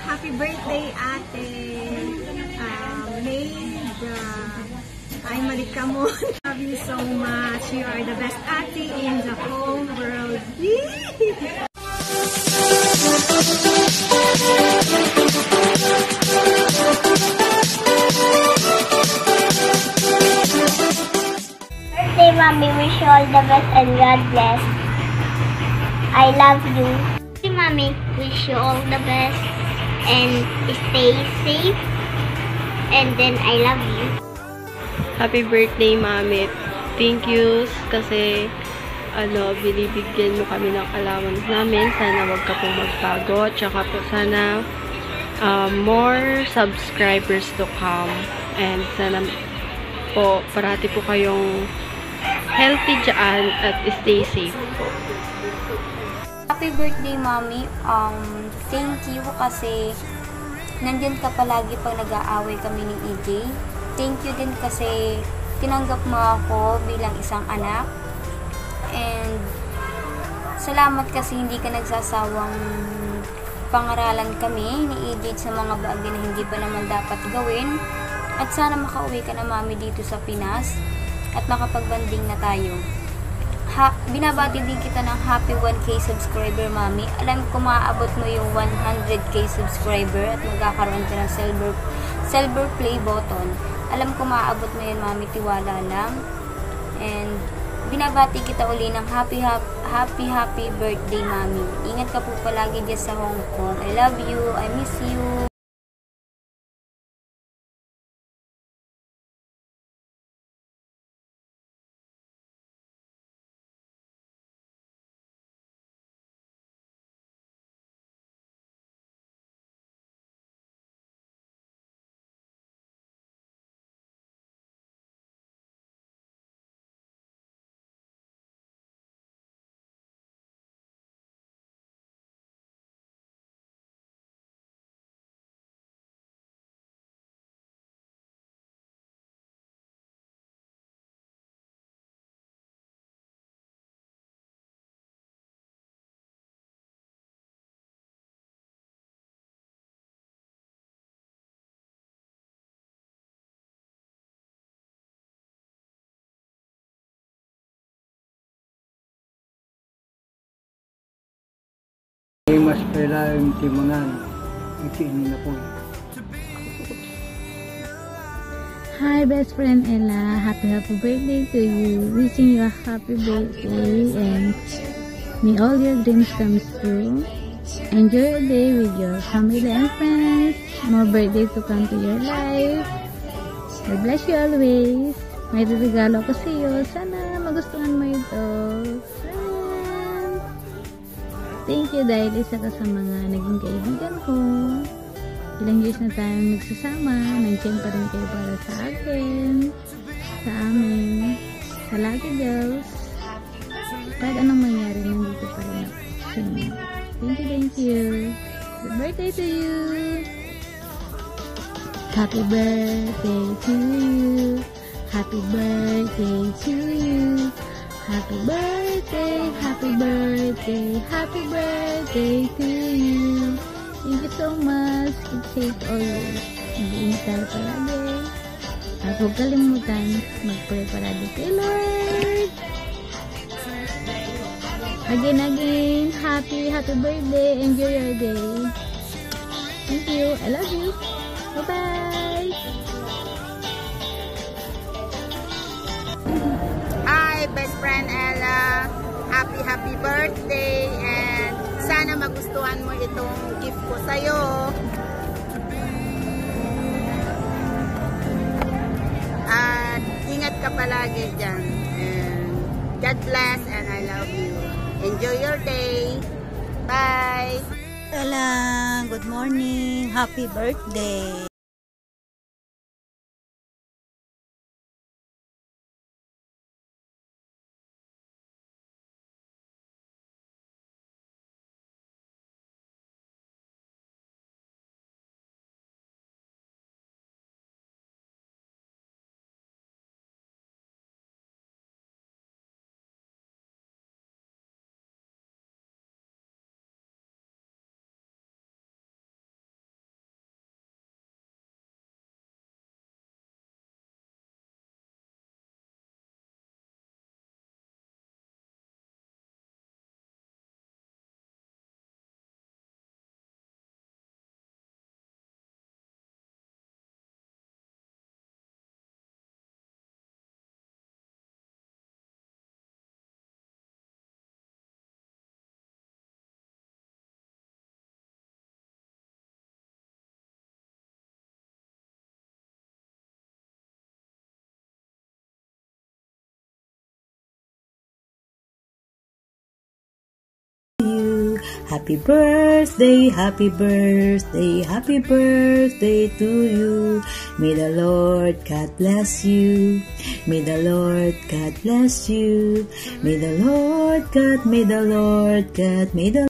Happy birthday, ate. May the ay Malika mo. Love you so much. You are the best ate in the whole world. Birthday, Mommy. Wish you all the best and God bless. I love you. Hey, Mommy. Wish you all the best and stay safe. And then I love you. Happy birthday, Mami. Thank you kasi binibigyan mo kami ng allowance namin. Sana wag ka pong magbago. Tsaka po sana more subscribers to come. And sana po parati po kayong healthy dyan at stay safe po. Happy birthday, Mommy. Thank you kasi nandyan ka palagi pag nag-aaway kami ni EJ. Thank you din kasi tinanggap mo ako bilang isang anak. And salamat kasi hindi ka nagsasawang pangaralan kami ni EJ sa mga bagay na hindi pa naman dapat gawin. At sana makauwi ka na, Mami, dito sa Pinas at makapagbanding na tayo. Binabati din kita ng happy 1K subscriber, Mami. Alam ko maaabot mo yung 100K subscriber at magkakaroon ka ng silver play button. Alam ko maaabot mo yan, Mami. Tiwala lang. And binabati kita uli ng happy birthday, Mami. Ingat ka po palagi dyan sa Hong Kong. I love you. I miss you. Mas kailangan timangan. Itiin na po. Hi, best friend Ella. Happy birthday to you. Wishing you a happy birthday and may all your dreams come true. Enjoy your day with your family and friends. More birthdays to come to your life. God bless you always. May regalo ko sa iyo. Sana magustuhan mo ito. Thank you dahil isa ka sa mga naging kaibigan ko. Ilang years na tayong magsasama. Nandiyan pa rin kayo para sa akin. Sa amin. Sa Lucky Girls. Kahit anong mangyari, nandito pa rin ako. Thank you. Happy birthday to you. Happy birthday to you. Happy birthday to you. Happy birthday, happy birthday, happy birthday to you. Thank you so much. Keep safe always. Mag-iingat tayo palagi. At huwag kalimutan, mag-pray palagi kay Lord. Again, happy birthday. Enjoy your day. Thank you. I love you. Bye-bye. Best friend Ella, happy birthday and sana magustuhan mo itong gift ko sa'yo. At ingat ka palagi dyan. And God bless and I love you. Enjoy your day. Bye! Ella, good morning. Happy birthday. Happy birthday, happy birthday, happy birthday to you. May the Lord God bless you. May the Lord God bless you. May the Lord God, may the Lord God, may the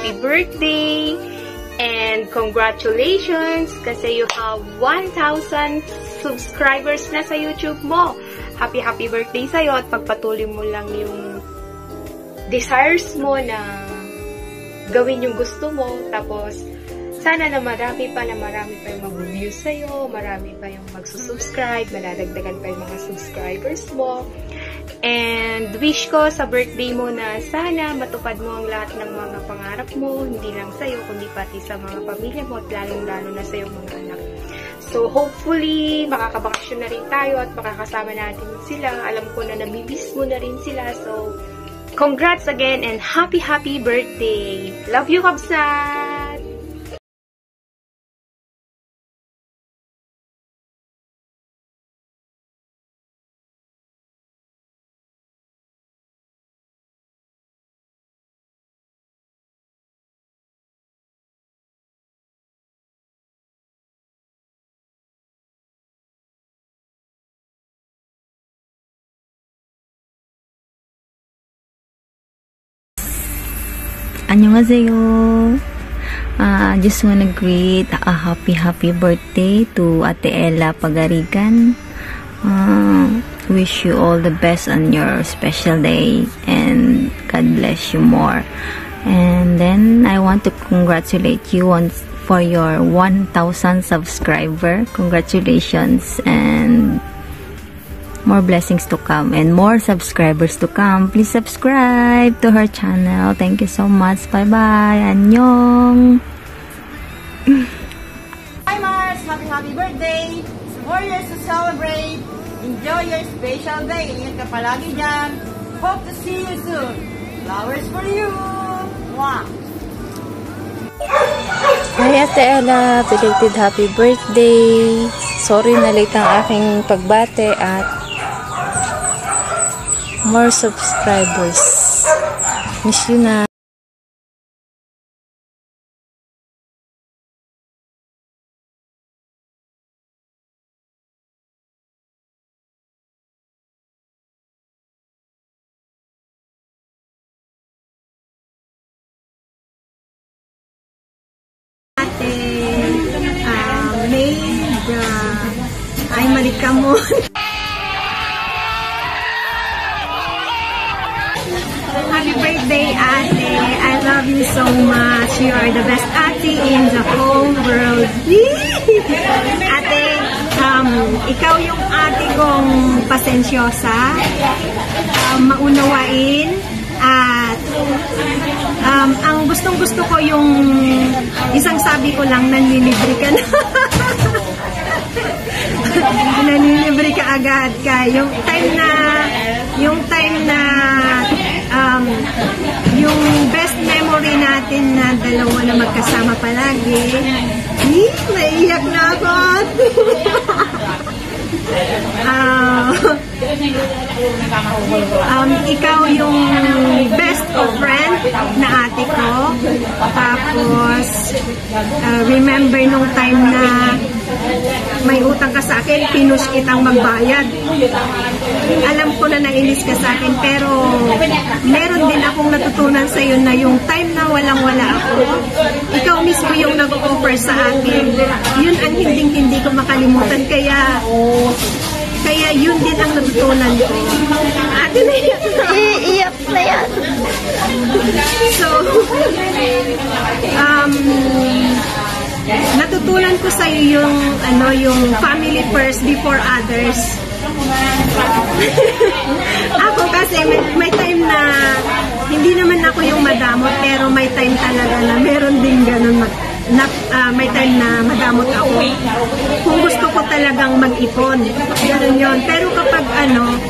Happy birthday! And congratulations kasi you have 1,000 subscribers na sa YouTube mo. Happy birthday sa'yo at pagpatuloy mo lang yung desires mo na gawin yung gusto mo. Tapos, sana na marami pa yung mag-views sa'yo, marami pa yung magsusubscribe, maladagdagan pa yung mga subscribers mo. And wish ko sa birthday mo na sana matupad mo ang lahat ng mga pangarap mo, hindi lang sa'yo, kundi pati sa mga pamilya mo at lalong-lalo na sa iyong mga anak. So, hopefully, makakabakasyon na rin tayo at makakasama natin sila. Alam ko na namimiss mo na rin sila. So, congrats again and happy birthday! Love you, Kabsat! Annyeonghaseyo. I just wanna greet a happy birthday to Ate Ella Pagarigan. Wish you all the best on your special day and God bless you more. And then I want to congratulate you for your 1,000 subscriber. Congratulations and more blessings to come and more subscribers to come. Please subscribe to her channel. Thank you so much. Bye-bye. Annyeong. Hi Mars! Happy birthday! 4 years to celebrate. Enjoy your special day. Ingat ka palagi dyan. Hope to see you soon. Flowers for you. Mwah! Hi Ate Ella, belated happy birthday. Sorry na late ang aking pagbate at more subscribers. Miss you na. Ay, Marikamon. you so much. You are the best ate in the whole world. Ate, ikaw yung ate kong pasensyosa, maunawain, at ang gustong-gusto ko yung isang sabi ko lang, nanlilibre ka na. Nanlilibre ka agad ka. Yung time na yung best memory natin na dalawa na magkasama palagi. Naiiyak na ako. Ikaw yung best of friend na ate ko. Tapos remember nung time na may utang ka sa akin, pinush kitang magbayad. Alam ko na nainis ka sa akin, pero meron din akong natutunan sa iyo na yung time na walang-wala ako, ikaw mismo yung nag-offer sa akin. Yun ang hindi ko makalimutan. Kaya yun din ang natutunan ko. Ate, iiyak na yan. So, natutunan ko sa iyo yung family first before others. Ako kasi may time na hindi naman ako yung madamot, pero may time talaga na meron din ganun may time na madamot ako. Kung gusto ko talagang mag-ipon, ganun yun. Pero kapag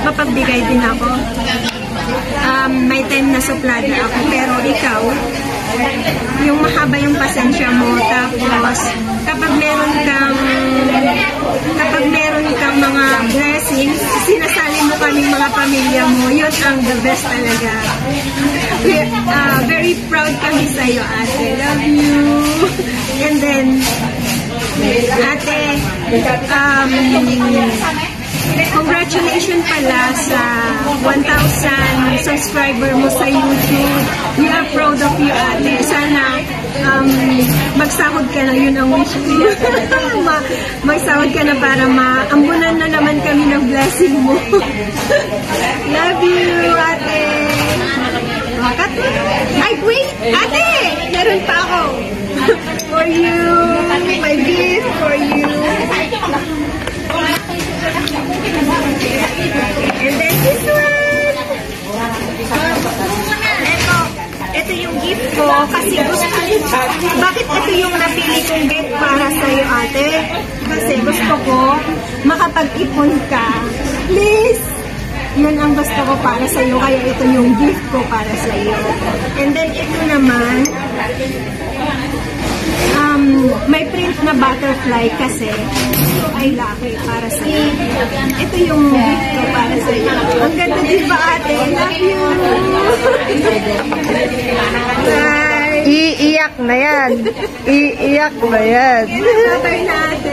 mapagbigay din ako, may time na suplado ako. Pero ikaw, yung mahaba yung pasensya mo, tapos kapag meron kang mga blessings, sinasali mo kaming mga pamilya mo, yun ang the best talaga. Very proud kami sa'yo, ate. Love you. And then, ate, congratulations pala sa 1,000 subscriber mo sa YouTube. We are proud of you, ate. Sana magsahod ka na, yun ang wish ko. Magsahod ka na para maambunan na naman kami ng blessing mo. Love you, ate. Ay, wait! Ate! Meron pa ako. For you. My gift for you. And then this one. Ito yung gift ko kasi bakit ito yung napili kong gift para sa'yo, ate? Kasi gusto ko makapag-ipon ka. Please! Yun ang gusto ko para sa'yo, kaya ito yung gift ko para sa'yo. And then ito naman, may print na butterfly kasi ay laki para sa'yo. Ito yung gift ko para sa'yo. Ang ganda, diba, ate? Love you! Bye! Iiyak na yan. Iiyak na yan. Bye-bye na, ate.